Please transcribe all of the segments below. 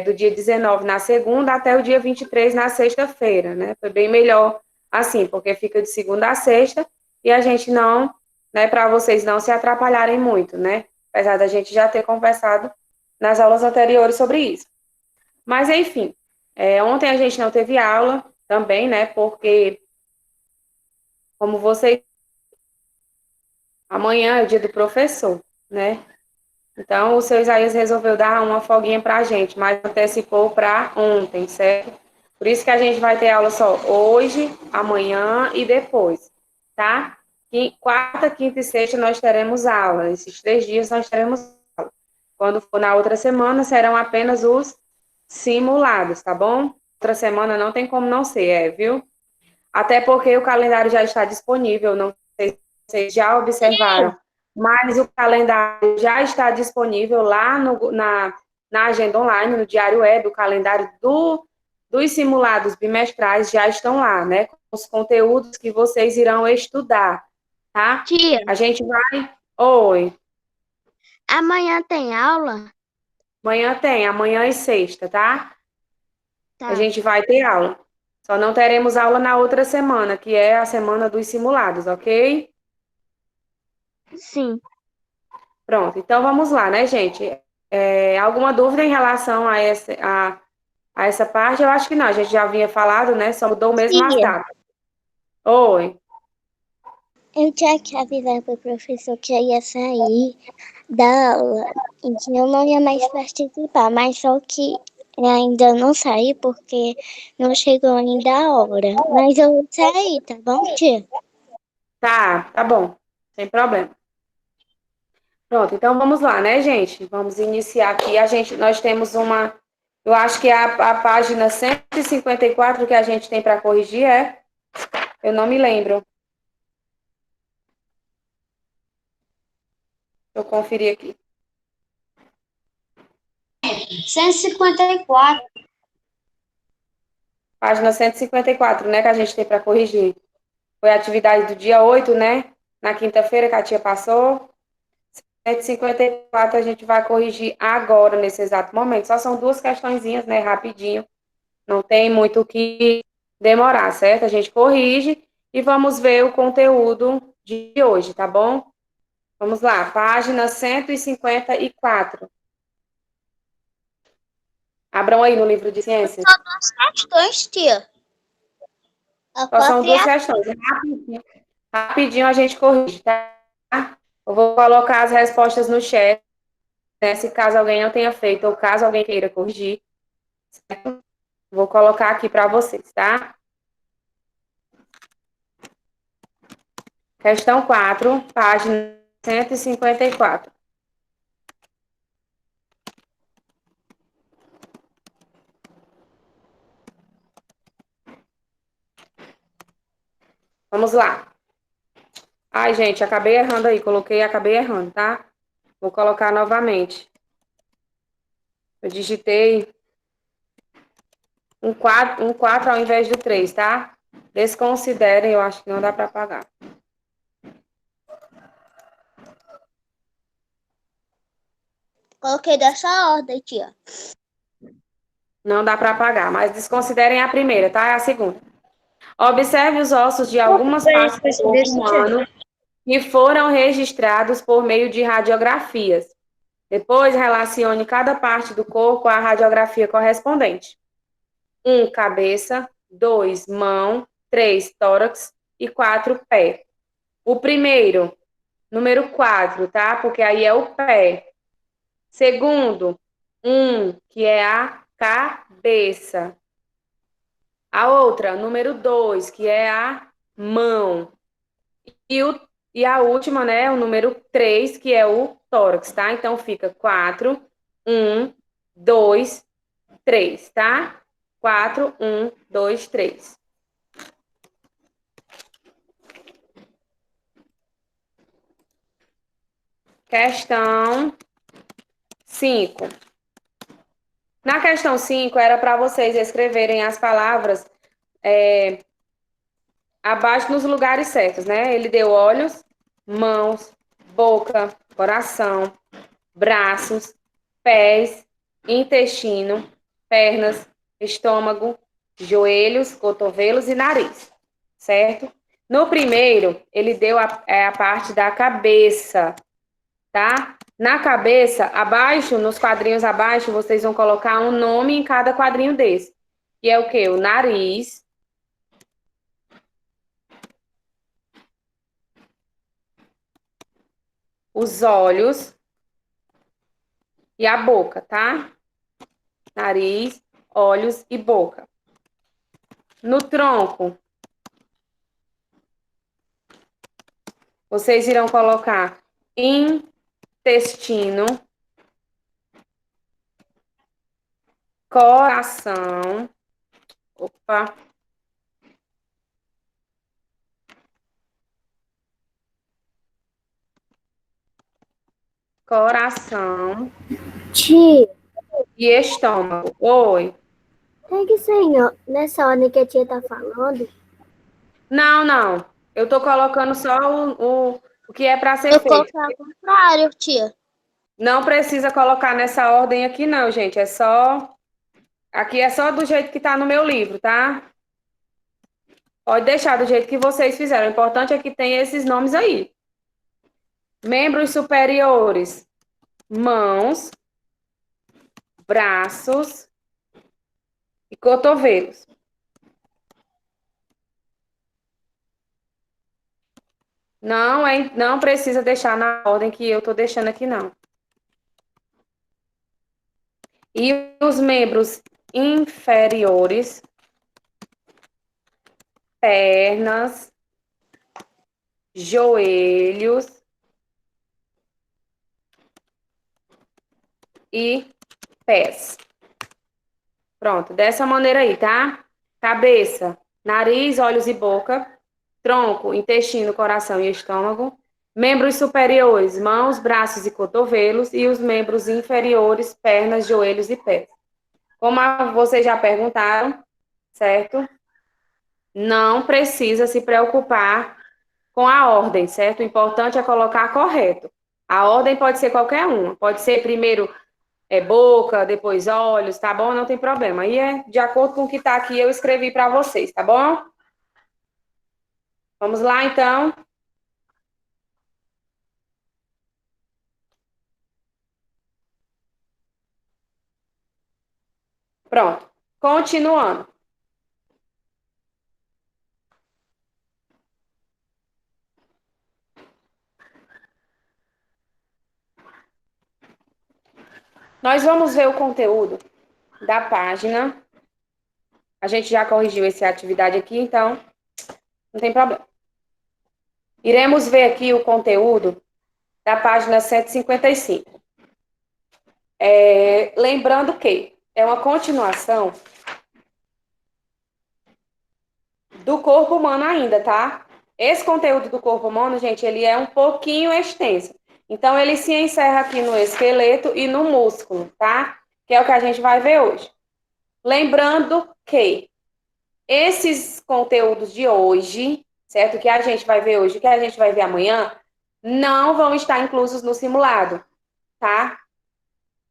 do dia 19 na segunda até o dia 23 na sexta-feira, né? Foi bem melhor assim, porque fica de segunda a sexta e a gente não, né, para vocês não se atrapalharem muito, né? Apesar da gente já ter conversado nas aulas anteriores sobre isso. Mas, enfim, ontem a gente não teve aula também, né? Porque, como vocês, amanhã é o dia do professor, né? Então, o seu Isaías resolveu dar uma folguinha para a gente, mas antecipou para ontem, certo? Por isso que a gente vai ter aula só hoje, amanhã e depois, tá? Quarta, quinta e sexta nós teremos aula. Esses 3 dias nós teremos aula. Quando for na outra semana, serão apenas os simulados, tá bom? Outra semana não tem como não ser, viu? Até porque o calendário já está disponível, não sei se vocês já observaram, mas o calendário já está disponível lá na agenda online, no Diário Web, o calendário dos simulados bimestrais já estão lá, né? Com os conteúdos que vocês irão estudar, tá? Tia, A gente vai. Oi. amanhã tem aula? Amanhã tem, amanhã e sexta, tá? A Tá. gente vai ter aula. Só não teremos aula na outra semana, que é a semana dos simulados, ok? Sim. Pronto, então vamos lá, né, gente? Alguma dúvida em relação a essa parte? Eu acho que não, a gente já havia falado, né? Só mudou mesmo as Tia, datas. Oi. eu tinha que avisar pro professor que eu ia sair da aula e que eu não ia mais participar, mas só que eu ainda não saí porque não chegou ainda a hora. Mas eu vou sair, tá bom, tia? Tá bom, sem problema. Pronto, então vamos lá, né, gente? Vamos iniciar aqui. Nós temos eu acho que é a página 154 que a gente tem para corrigir, é? Eu não me lembro. Deixa eu conferir aqui. 154. Página 154, né, que a gente tem para corrigir. Foi a atividade do dia 8, né? Na quinta-feira que a tia passou. 154 a gente vai corrigir agora, nesse exato momento. Só são duas questõezinhas, né? Rapidinho. Não tem muito o que demorar, certo? A gente corrige e vamos ver o conteúdo de hoje, tá bom? Vamos lá, página 154. Abram aí no livro de ciências. Só duas questões, tia. A Só são quarta e duas a... questões. Rapidinho a gente corrige, tá? Eu vou colocar as respostas no chat, né? Se caso alguém não tenha feito ou caso alguém queira corrigir, certo? Vou colocar aqui para vocês, tá? Questão 4, página 154. Vamos lá. Ai, gente, acabei errando aí. Coloquei e acabei errando, tá? Vou colocar novamente. Eu digitei um 4 ao invés do 3, tá? Desconsiderem, eu acho que não dá para apagar. Coloquei dessa ordem, tia. Não dá para apagar, mas desconsiderem a primeira, tá? É a segunda. Observe os ossos de algumas partes do corpo humano que foram registrados por meio de radiografias. Depois, relacione cada parte do corpo à radiografia correspondente. 1, cabeça. 2, mão. 3, tórax. E 4, pé. O primeiro, número 4, tá? Porque aí é o pé. Segundo, 1, que é a cabeça. A outra, número 2, que é a mão. E a última, né, o número 3, que é o tórax, tá? Então fica 4, 1, 2, 3, tá? 4, 1, 2, 3. Questão 5. Na questão 5, era para vocês escreverem as palavras abaixo nos lugares certos, né? Ele deu olhos, mãos, boca, coração, braços, pés intestino, pernas, estômago, joelhos, cotovelos e nariz, certo? No primeiro, ele deu a parte da cabeça, tá? Na cabeça, abaixo, nos quadrinhos abaixo, vocês vão colocar um nome em cada quadrinho desse. Que é o quê? O nariz, os olhos e a boca, tá? Nariz, olhos e boca. No tronco, vocês irão colocar intestino, coração, opa, coração Tia, e estômago. Oi. tem que ser nessa ordem que a tia tá falando. Não, não. Eu tô colocando só o que é para ser Eu feito. coloquei ao contrário, tia. Não precisa colocar nessa ordem aqui, não, gente. É só. Aqui é só do jeito que tá no meu livro, tá? Pode deixar do jeito que vocês fizeram. O importante é que tenha esses nomes aí. Membros superiores: mãos, braços e cotovelos. Não precisa deixar na ordem que eu tô deixando aqui, não. E os membros inferiores: pernas, joelhos e pés. Pronto, dessa maneira aí, tá? Cabeça, nariz, olhos e boca. Tronco, intestino, coração e estômago. Membros superiores, mãos, braços e cotovelos. E os membros inferiores, pernas, joelhos e pés. Como vocês já perguntaram, certo? Não precisa se preocupar com a ordem, certo? O importante é colocar correto. A ordem pode ser qualquer uma. Pode ser primeiro boca, depois olhos, tá bom? Não tem problema. Aí é de acordo com o que tá aqui, eu escrevi para vocês, tá bom? Vamos lá, então. Pronto. Continuando. Nós vamos ver o conteúdo da página. A gente já corrigiu essa atividade aqui, então não tem problema. Iremos ver aqui o conteúdo da página 155. Lembrando que é uma continuação do corpo humano ainda, tá? Esse conteúdo do corpo humano, gente, ele é um pouquinho extenso. Então, ele se encerra aqui no esqueleto e no músculo, tá? Que é o que a gente vai ver hoje. Lembrando que esses conteúdos de hoje, certo? Que a gente vai ver hoje, que a gente vai ver amanhã, não vão estar inclusos no simulado, tá?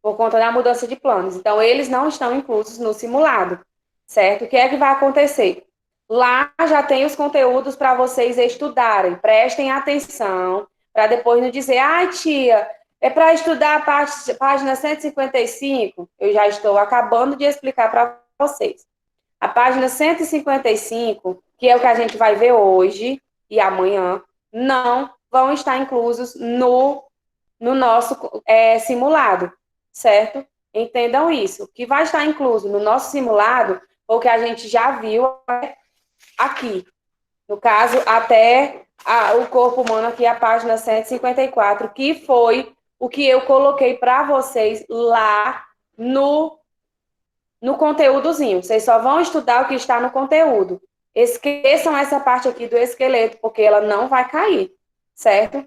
Por conta da mudança de planos. Então, eles não estão inclusos no simulado, certo? O que é que vai acontecer? Lá já tem os conteúdos para vocês estudarem. Prestem atenção, para depois não dizer, ai, tia, é para estudar a página 155. Eu já estou acabando de explicar para vocês. A página 155, que é o que a gente vai ver hoje e amanhã, não vão estar inclusos no nosso simulado, certo? Entendam isso. O que vai estar incluso no nosso simulado, o que a gente já viu aqui. No caso, até o corpo humano, aqui a página 154, que foi o que eu coloquei para vocês lá no conteúdozinho. Vocês só vão estudar o que está no conteúdo. Esqueçam essa parte aqui do esqueleto, porque ela não vai cair, certo?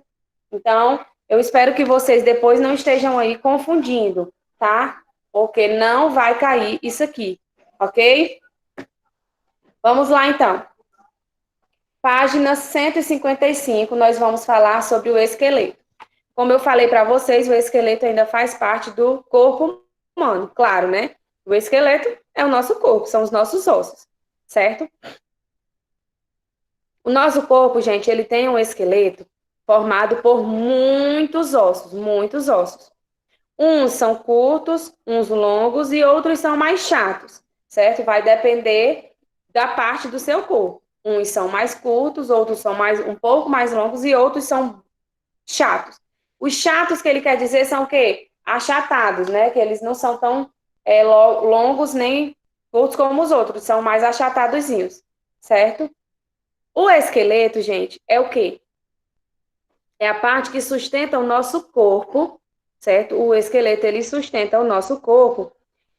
Então, eu espero que vocês depois não estejam aí confundindo, tá? Porque não vai cair isso aqui, ok? Vamos lá, então. Página 155, nós vamos falar sobre o esqueleto. Como eu falei para vocês, o esqueleto ainda faz parte do corpo humano, claro, né? O esqueleto é o nosso corpo, são os nossos ossos, certo? O nosso corpo, gente, ele tem um esqueleto formado por muitos ossos, muitos ossos. Uns são curtos, uns longos e outros são mais chatos, certo? Vai depender da parte do seu corpo. Uns são mais curtos, outros são um pouco mais longos e outros são chatos. Os chatos que ele quer dizer são o quê? Achatados, né? Que eles não são tão longos nem curtos como os outros, são mais achatadozinhos, certo? O esqueleto, gente, é o quê? É a parte que sustenta o nosso corpo, certo? O esqueleto, ele sustenta o nosso corpo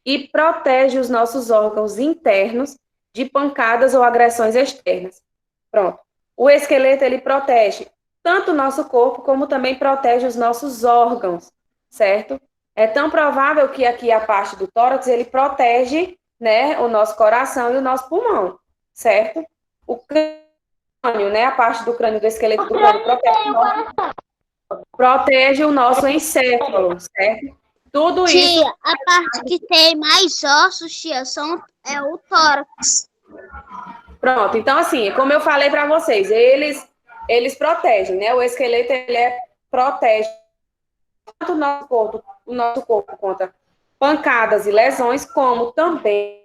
e protege os nossos órgãos internos de pancadas ou agressões externas. Pronto. O esqueleto, ele protege tanto o nosso corpo, como também protege os nossos órgãos, certo? É tão provável que aqui a parte do tórax, ele protege, né, o nosso coração e o nosso pulmão, certo? O crânio, né, a parte do crânio, do esqueleto do crânio, protege o nosso encéfalo, certo? Tudo isso... Tia, a parte que tem mais ossos, tia, é o tórax. Pronto, então assim, como eu falei para vocês, eles protegem, né? O esqueleto, protege tanto o nosso corpo contra pancadas e lesões, como também...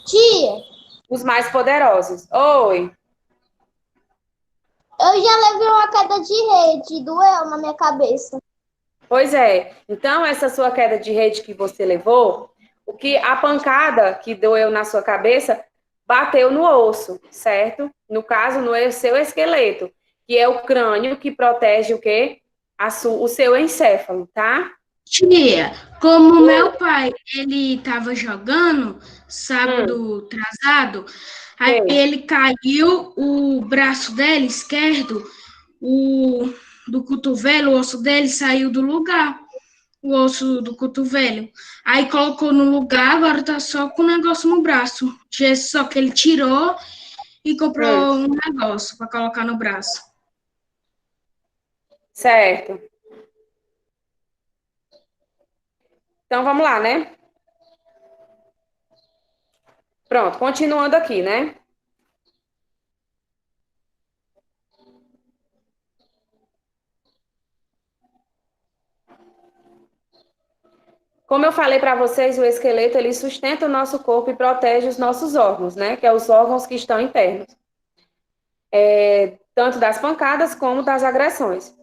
Tia, os mais poderosos. Oi. eu já levei uma queda de rede, doeu na minha cabeça. Pois é. Então, essa sua queda de rede que você levou, a pancada que doeu na sua cabeça bateu no osso, certo? No caso, no seu esqueleto, que é o crânio que protege o quê? O seu encéfalo, tá? Tia, como meu pai, ele estava jogando sábado atrasado, aí ele caiu, o braço dele esquerdo, do cotovelo, o osso dele saiu do lugar, o osso do cotovelo. Aí colocou no lugar, agora tá só com o negócio no braço. Só que ele tirou e comprou um negócio para colocar no braço. Certo. Então, vamos lá, né? Pronto, continuando aqui, né? Como eu falei para vocês, o esqueleto, ele sustenta o nosso corpo e protege os nossos órgãos, né? Que é os órgãos que estão internos. Tanto das pancadas como das agressões.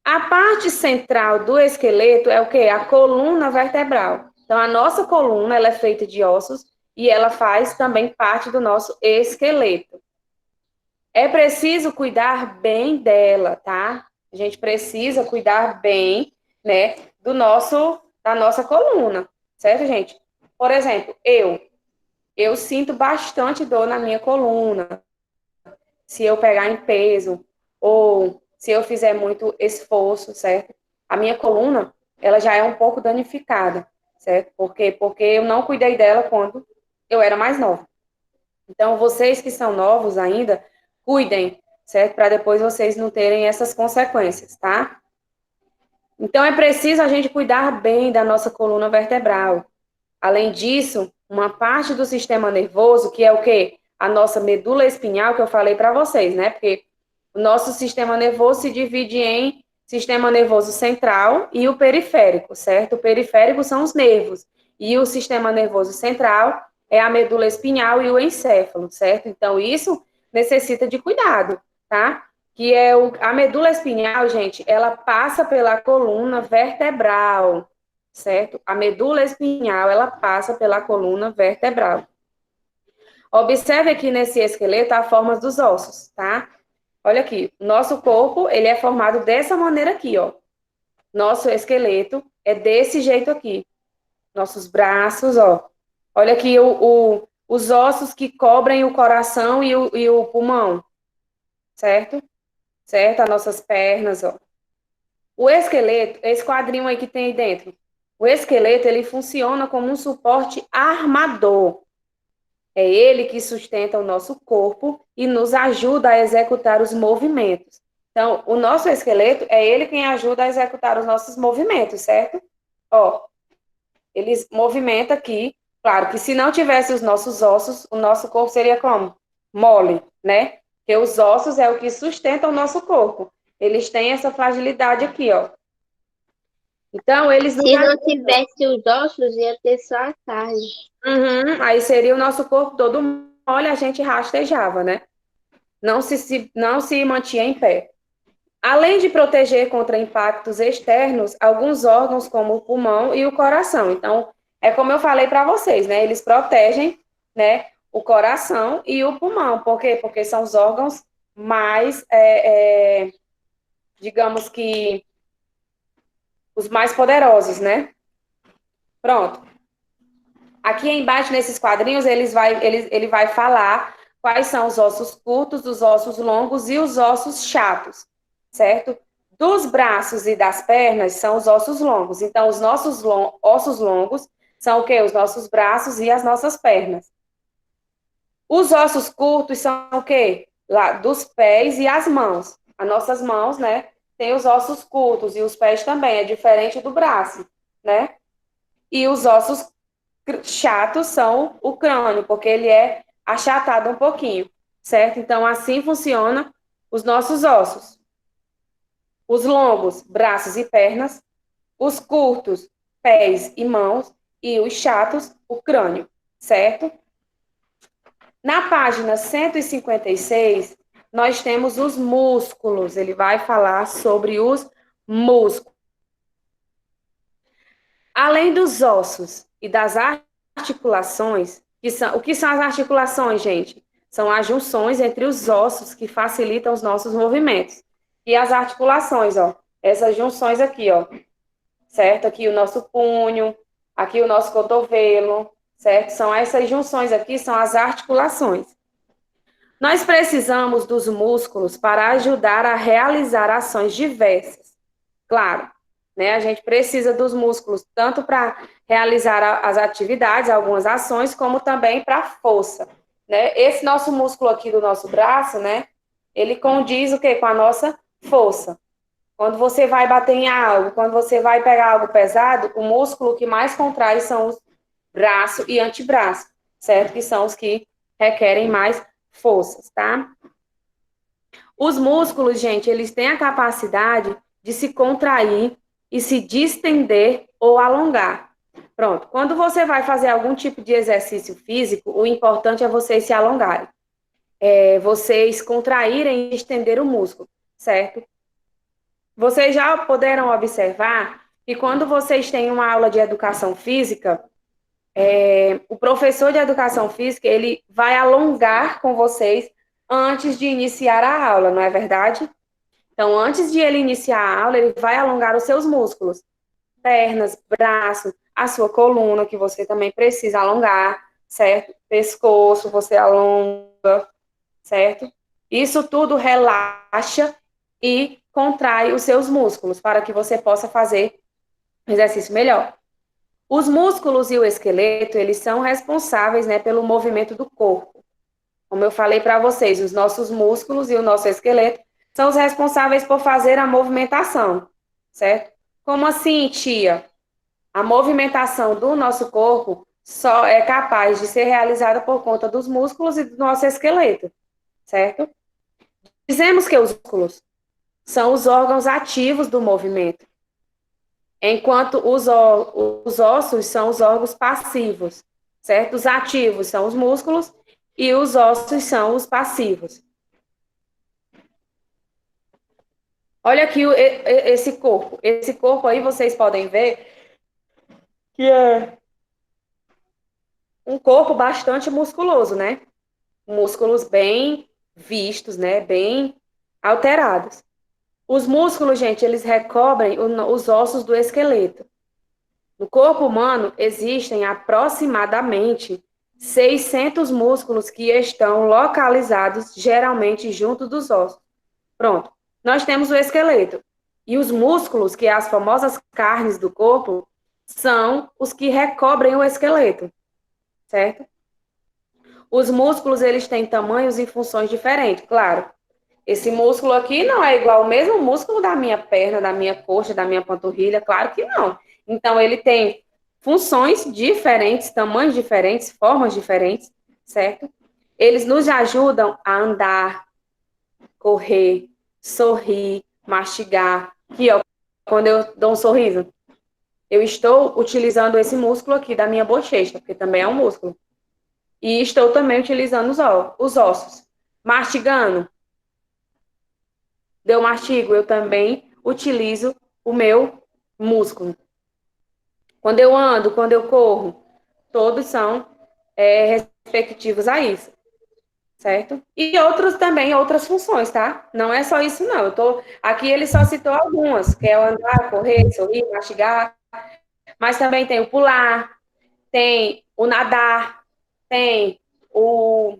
A parte central do esqueleto é o quê? A coluna vertebral. Então, a nossa coluna, ela é feita de ossos e ela faz também parte do nosso esqueleto. É preciso cuidar bem dela, tá? A gente precisa cuidar bem, né, da nossa coluna, certo, gente? Por exemplo, eu sinto bastante dor na minha coluna, se eu pegar em peso, ou se eu fizer muito esforço, certo? A minha coluna, ela já é um pouco danificada, certo? Por quê? Porque eu não cuidei dela quando eu era mais nova. Então, vocês que são novos ainda, cuidem, certo? Para depois vocês não terem essas consequências, tá? Então, é preciso a gente cuidar bem da nossa coluna vertebral. Além disso, uma parte do sistema nervoso, que é o quê? A nossa medula espinhal, que eu falei para vocês, né? Porque o nosso sistema nervoso se divide em sistema nervoso central e o periférico, certo? O periférico são os nervos e o sistema nervoso central é a medula espinhal e o encéfalo, certo? Então, isso necessita de cuidado, tá? Que é a medula espinhal, gente, ela passa pela coluna vertebral, certo? A medula espinhal, ela passa pela coluna vertebral. Observe aqui nesse esqueleto a forma dos ossos, tá? Olha aqui, nosso corpo, ele é formado dessa maneira aqui, ó. Nosso esqueleto é desse jeito aqui. Nossos braços, ó. Olha aqui os ossos que cobrem o coração e o pulmão, certo? Certo? As nossas pernas, ó. O esqueleto, esse quadrinho aí que tem aí dentro, o esqueleto, ele funciona como um suporte armador. É ele que sustenta o nosso corpo e nos ajuda a executar os movimentos. Então, o nosso esqueleto é ele quem ajuda a executar os nossos movimentos, certo? Ó, eles movimenta aqui. Claro que se não tivesse os nossos ossos, o nosso corpo seria como? Mole, né? Porque os ossos é o que sustenta o nosso corpo. Eles têm essa fragilidade aqui, ó. Então, eles Se não tivesse os ossos, ia ter só a carne. Aí seria o nosso corpo todo mole, a gente rastejava, né? Não se mantinha em pé. Além de proteger contra impactos externos, alguns órgãos, como o pulmão e o coração. Então, é como eu falei para vocês, né? Eles protegem, né, o coração e o pulmão. Por quê? Porque são os órgãos mais, digamos que, os mais poderosos, né? Pronto. Aqui embaixo, nesses quadrinhos, ele vai falar quais são os ossos curtos, os ossos longos e os ossos chatos, certo? Dos braços e das pernas são os ossos longos. Então, os nossos ossos longos são o quê? Os nossos braços e as nossas pernas. Os ossos curtos são o quê? Lá, dos pés e as mãos. As nossas mãos, né? Tem os ossos curtos e os pés também, é diferente do braço, né? E os ossos chatos são o crânio, porque ele é achatado um pouquinho, certo? Então, assim funciona os nossos ossos. Os longos, braços e pernas, os curtos, pés e mãos, e os chatos, o crânio, certo? Na página 156, nós temos os músculos, ele vai falar sobre os músculos. Além dos ossos e das articulações, o que são as articulações, gente? São as junções entre os ossos que facilitam os nossos movimentos. E as articulações, ó, essas junções aqui, ó, certo? Aqui o nosso punho, aqui o nosso cotovelo, certo? São essas junções aqui, são as articulações. Nós precisamos dos músculos para ajudar a realizar ações diversas. Claro, né? A gente precisa dos músculos tanto para realizar as atividades, algumas ações, como também para a força, né? Esse nosso músculo aqui do nosso braço, né? Ele condiz o quê? Com a nossa força. Quando você vai bater em algo, quando você vai pegar algo pesado, o músculo que mais contrai são os braço e antebraço, certo? Que são os que requerem mais forças, tá? Os músculos, gente, eles têm a capacidade de se contrair e se distender ou alongar. Pronto. Quando você vai fazer algum tipo de exercício físico, o importante é vocês se alongarem. Vocês contraírem e estender o músculo, certo? Vocês já poderão observar que quando vocês têm uma aula de educação física, o professor de educação física, ele vai alongar com vocês antes de iniciar a aula, não é verdade? Então, antes de ele iniciar a aula, ele vai alongar os seus músculos, pernas, braços, a sua coluna, que você também precisa alongar, certo? Pescoço, você alonga, certo? Isso tudo relaxa e contrai os seus músculos, para que você possa fazer um exercício melhor. Os músculos e o esqueleto, eles são responsáveis, né, pelo movimento do corpo. Como eu falei para vocês, os nossos músculos e o nosso esqueleto são os responsáveis por fazer a movimentação, certo? Como assim, tia? A movimentação do nosso corpo só é capaz de ser realizada por conta dos músculos e do nosso esqueleto, certo? Dizemos que os músculos são os órgãos ativos do movimento, enquanto os ossos são os órgãos passivos, certo? Os ativos são os músculos e os ossos são os passivos. Olha aqui esse corpo. Esse corpo aí vocês podem ver que é um corpo bastante musculoso, né? Músculos bem vistos, né? Bem alterados. Os músculos, gente, eles recobrem os ossos do esqueleto. No corpo humano existem aproximadamente 600 músculos que estão localizados geralmente junto dos ossos. Pronto. Nós temos o esqueleto. E os músculos, que é as famosas carnes do corpo, são os que recobrem o esqueleto, certo? Os músculos, eles têm tamanhos e funções diferentes, claro. Esse músculo aqui não é igual ao mesmo músculo da minha perna, da minha coxa, da minha panturrilha, claro que não. Então, ele tem funções diferentes, tamanhos diferentes, formas diferentes, certo? Eles nos ajudam a andar, correr, sorrir, mastigar. Aqui, ó, quando eu dou um sorriso, eu estou utilizando esse músculo aqui da minha bochecha, porque também é um músculo. E estou também utilizando os ossos. Mastigando, deu mastigo, eu também utilizo o meu músculo. Quando eu ando, quando eu corro, todos são respectivos a isso, certo? E outros também, outras funções, tá? Não é só isso, não. Aqui ele só citou algumas, que é o andar, correr, sorrir, mastigar, mas também tem o pular, tem o nadar, tem o...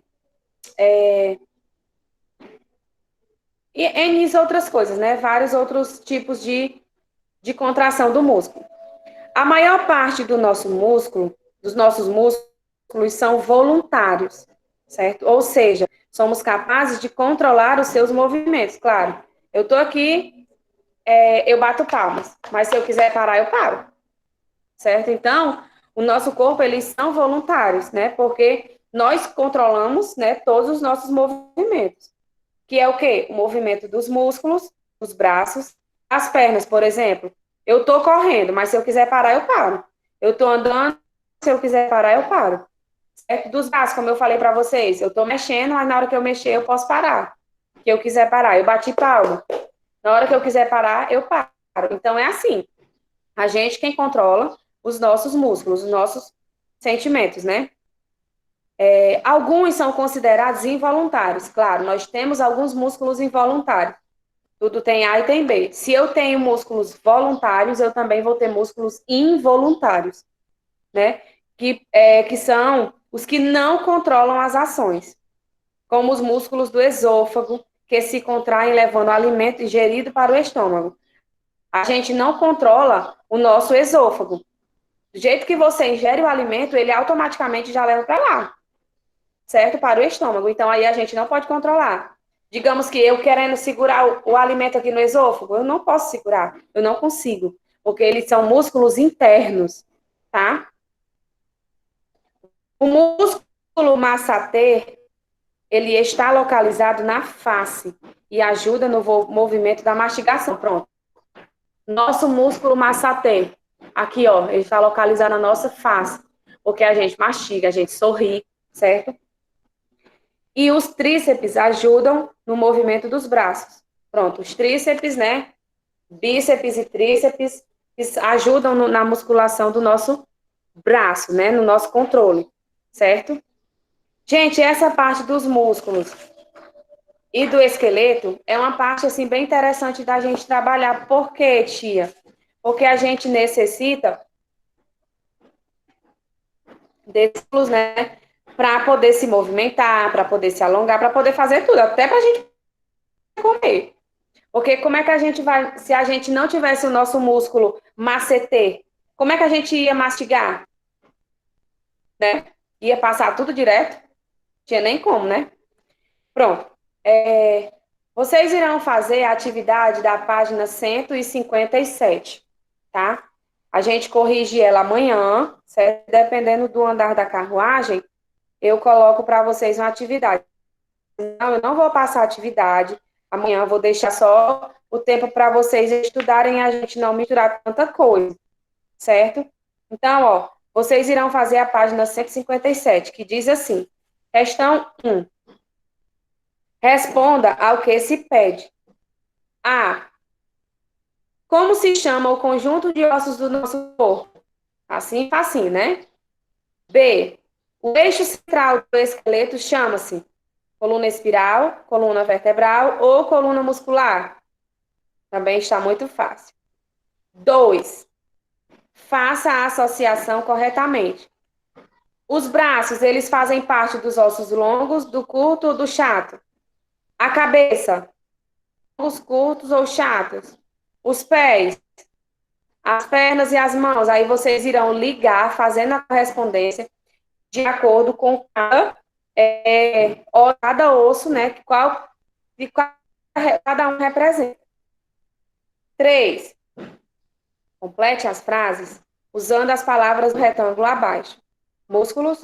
e N outras coisas, né? Vários outros tipos de contração do músculo. A maior parte do nosso músculo, dos nossos músculos, são voluntários, certo? Ou seja, somos capazes de controlar os seus movimentos. Claro, eu estou aqui, eu bato palmas, mas se eu quiser parar, eu paro, certo? Então, o nosso corpo, eles são voluntários, né? Porque nós controlamos, né, todos os nossos movimentos. Que é o quê? O movimento dos músculos, dos braços, as pernas, por exemplo. Eu estou correndo, mas se eu quiser parar, eu paro. Eu estou andando, se eu quiser parar, eu paro. Certo? Dos braços, como eu falei para vocês, eu estou mexendo, mas na hora que eu mexer, eu posso parar. Se eu quiser parar, eu bati palma. Na hora que eu quiser parar, eu paro. Então, é assim. A gente quem controla os nossos músculos, os nossos sentimentos, né? Alguns são considerados involuntários. Claro, nós temos alguns músculos involuntários. Tudo tem A e tem B. Se eu tenho músculos voluntários, eu também vou ter músculos involuntários, né? Que são os que não controlam as ações, como os músculos do esôfago, que se contraem levando o alimento ingerido para o estômago. A gente não controla o nosso esôfago. Do jeito que você ingere o alimento, ele automaticamente já leva para lá, certo? Para o estômago. Então, aí a gente não pode controlar. Digamos que eu querendo segurar o alimento aqui no esôfago, eu não posso segurar, eu não consigo, porque eles são músculos internos, tá? O músculo massater, ele está localizado na face e ajuda no movimento da mastigação. Pronto. Nosso músculo massater, aqui, ó, ele está localizado na nossa face, porque a gente mastiga, a gente sorri, certo? E os tríceps ajudam no movimento dos braços. Pronto, os tríceps, né? Bíceps e tríceps ajudam na musculação do nosso braço, né? No nosso controle, certo? Gente, essa parte dos músculos e do esqueleto é uma parte, assim, bem interessante da gente trabalhar. Por quê, tia? Porque a gente necessita desses músculos, né? Para poder se movimentar, para poder se alongar, para poder fazer tudo, até para a gente comer. Porque como é que a gente vai, se a gente não tivesse o nosso músculo masseter, como é que a gente ia mastigar? Né? Ia passar tudo direto? Tinha nem como, né? Pronto. Vocês irão fazer a atividade da página 157, tá? A gente corrige ela amanhã, certo? Dependendo do andar da carruagem, eu coloco para vocês uma atividade. Não, eu não vou passar a atividade. Amanhã eu vou deixar só o tempo para vocês estudarem e a gente não misturar tanta coisa, certo? Então, ó, vocês irão fazer a página 157, que diz assim, questão 1. Responda ao que se pede. A. Como se chama o conjunto de ossos do nosso corpo? Assim, facinho, né? B. O eixo central do esqueleto chama-se coluna espiral, coluna vertebral ou coluna muscular? Também está muito fácil. 2. Faça a associação corretamente. Os braços, eles fazem parte dos ossos longos, do curto ou do chato? A cabeça, longos, curtos ou chatos? Os pés, as pernas e as mãos, aí vocês irão ligar, fazendo a correspondência de acordo com cada osso, né? De qual cada um representa. 3. Complete as frases usando as palavras do retângulo abaixo. Músculos,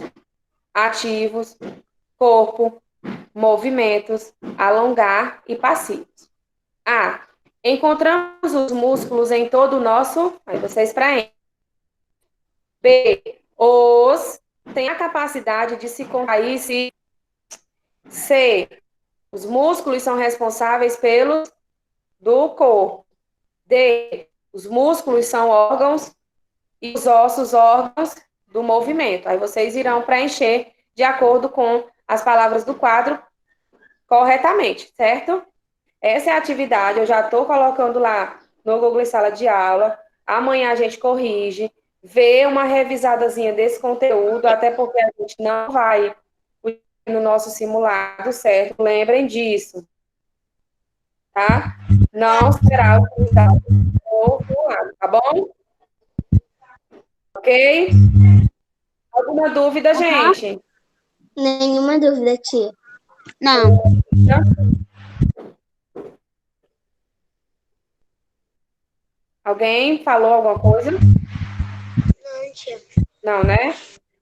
ativos, corpo, movimentos, alongar e passivos. A. Encontramos os músculos em todo o nosso... Aí vocês preenchem. B. Os têm a capacidade de se contrair. C. Os músculos são responsáveis pelos do corpo. D. Os músculos são órgãos e os ossos órgãos do movimento. Aí vocês irão preencher de acordo com as palavras do quadro corretamente, certo? Essa é a atividade, eu já estou colocando lá no Google Sala de Aula. Amanhã a gente corrige, vê uma revisadazinha desse conteúdo, até porque a gente não vai no nosso simulado, certo? Lembrem disso, tá? Não será utilizado no simulado, tá bom? Ok? Alguma dúvida, gente? Nenhuma dúvida, tia. Não. Alguém falou alguma coisa? Não, tia. Não, né?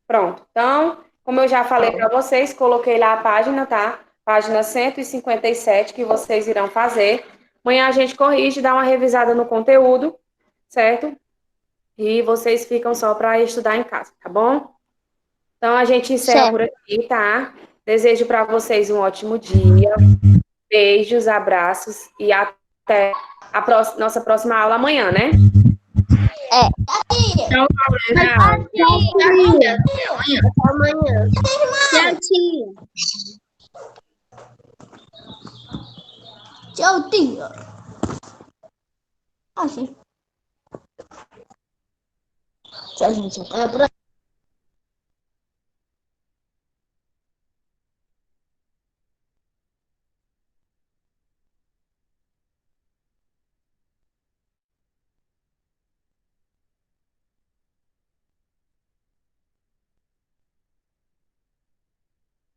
Pronto. Então, como eu já falei para vocês, coloquei lá a página, tá? Página 157, que vocês irão fazer. Amanhã a gente corrige, dá uma revisada no conteúdo, certo? E vocês ficam só para estudar em casa, tá bom? Então, a gente encerra por aqui, tá? Desejo para vocês um ótimo dia. Beijos, abraços e até a nossa próxima aula amanhã, né? Tchau, galera. Até amanhã. Tchau, tia. Tchau, tia. Assim. Tchau, gente. Até a próxima.